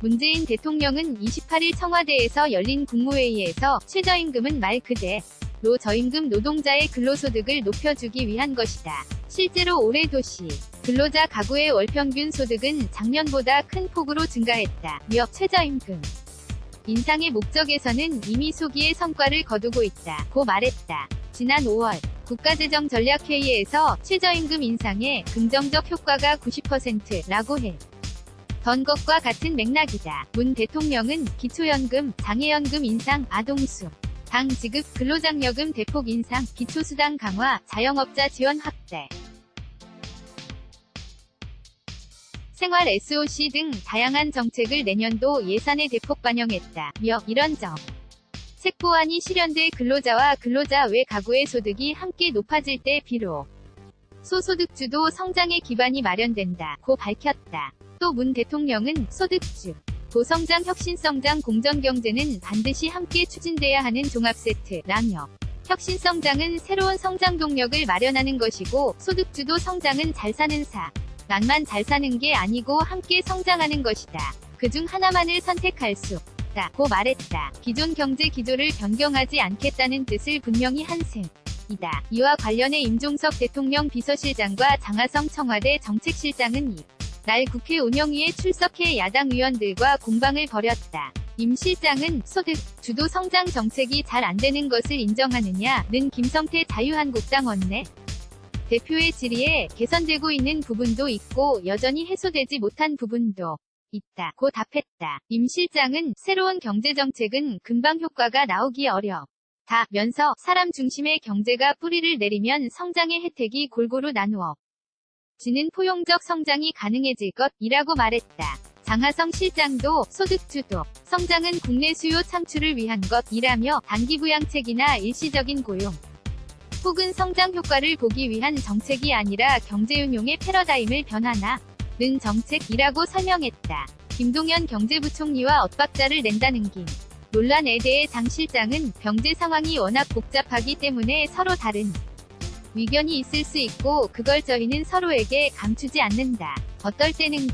문재인 대통령은 28일 청와대에서 열린 국무회의에서 최저임금은 말 그대로 저임금 노동자의 근로소득을 높여주기 위한 것이다. 실제로 올해 도시 근로자 가구의 월평균 소득은 작년보다 큰 폭으로 증가했다며 최저임금 인상의 목적에서는 이미 소기의 성과를 거두고 있다고 말했다. 지난 5월 국가재정전략회의에서 최저임금 인상의 긍정적 효과가 90%라고 던 것과 같은 맥락이다. 문 대통령은 기초연금, 장애연금 인상, 아동수 당 지급, 근로장려금 대폭 인상, 기초수당 강화, 자영업자 지원 확대, 생활 SOC 등 다양한 정책을 내년도 예산에 대폭 반영했다며 이런 정책 보완이 실현돼 근로자와 근로자 외 가구의 소득이 함께 높아질 때 비록 소소득주도 성장의 기반이 마련된다고 밝혔다. 또 문 대통령은 소득주 도성장, 혁신성장, 공정경제는 반드시 함께 추진돼야 하는 종합세트라며 혁신성장은 새로운 성장 동력을 마련하는 것이고 소득주도 성장은 잘 사는 사람만 잘 사는 게 아니고 함께 성장하는 것이다. 그중 하나만을 선택할 수 없다고 말했다. 기존 경제 기조를 변경하지 않겠다는 뜻을 분명히 한 셈이다. 이와 관련해 임종석 대통령 비서실장과 장하성 청와대 정책실장은 날 국회 운영위에 출석해 야당 의원들과 공방을 벌였다. 임 실장은 소득 주도 성장 정책이 잘 안되는 것을 인정하느냐는 김성태 자유한국당 원내 대표의 질의에 개선되고 있는 부분도 있고 여전히 해소되지 못한 부분도 있다고 답했다. 임 실장은 새로운 경제정책은 금방 효과가 나오기 어렵다면서 사람 중심의 경제가 뿌리를 내리면 성장의 혜택이 골고루 나누어 지는 포용적 성장이 가능해질 것이라고 말했다. 장하성 실장도 소득주도 성장은 국내 수요 창출을 위한 것이라며 단기 부양책이나 일시적인 고용 혹은 성장 효과를 보기 위한 정책이 아니라 경제운용의 패러다임을 변화하는 정책이라고 설명했다. 김동연 경제부총리와 엇박자를 낸다는 긴 논란에 대해 장 실장은 경제 상황이 워낙 복잡하기 때문에 서로 다른 의견이 있을 수 있고 그걸 저희는 서로에게 감추지 않는다. 어떨 때는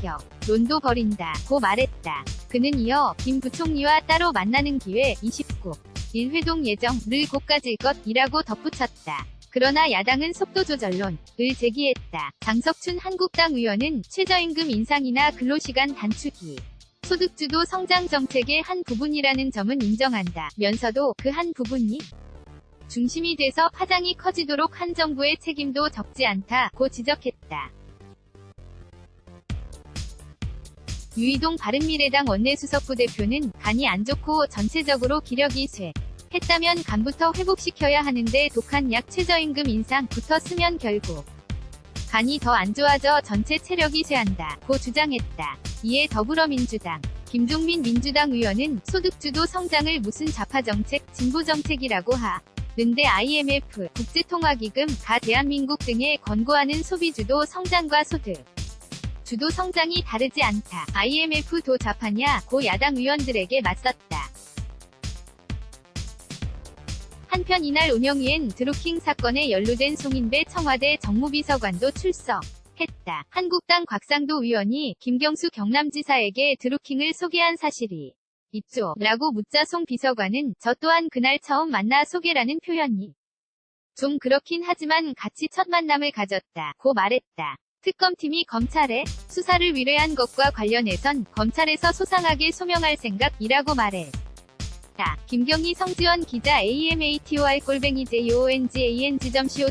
론도 벌인다고 말했다. 그는 이어 김 부총리와 따로 만나는 기회 29일 회동 예정을 곧 가질 것이라고 덧붙였다. 그러나 야당은 속도 조절론을 제기했다. 장석춘 한국당 의원은 최저임금 인상이나 근로시간 단축이 소득주도 성장 정책의 한 부분이라는 점은 인정한다면서도 그 한 부분이 중심이 돼서 파장이 커지도록 한 정부의 책임도 적지 않다고 지적했다. 유이동 바른미래당 원내수석부대표는 간이 안 좋고 전체적으로 기력이 쇠했다면 간부터 회복시켜야 하는데 독한 약 최저임금 인상부터 쓰면 결국 간이 더 안 좋아져 전체 체력이 쇠한다고 주장했다. 이에 더불어민주당 김종민 민주당 의원은 소득주도 성장을 무슨 좌파정책, 진보정책이라고 하는데 IMF, 국제통화기금, 가 대한민국 등에 권고하는 소비주도 성장과 소득 주도 성장이 다르지 않다. IMF도 좌파냐고 야당 의원들에게 맞섰다. 한편 이날 운영위엔 드루킹 사건에 연루된 송인배 청와대 정무비서관도 출석했다. 한국당 곽상도 의원이 김경수 경남지사에게 드루킹을 소개한 사실이 있죠? 라고 묻자 송 비서관은 저 또한 그날 처음 만나 소개라는 표현이 좀 그렇긴 하지만 같이 첫 만남을 가졌다고 말했다. 특검팀이 검찰에 수사를 의뢰한 것과 관련해선 검찰에서 소상하게 소명할 생각이라고 말했다. 김경희 성지원 기자 AMATOR_JOONGANG.co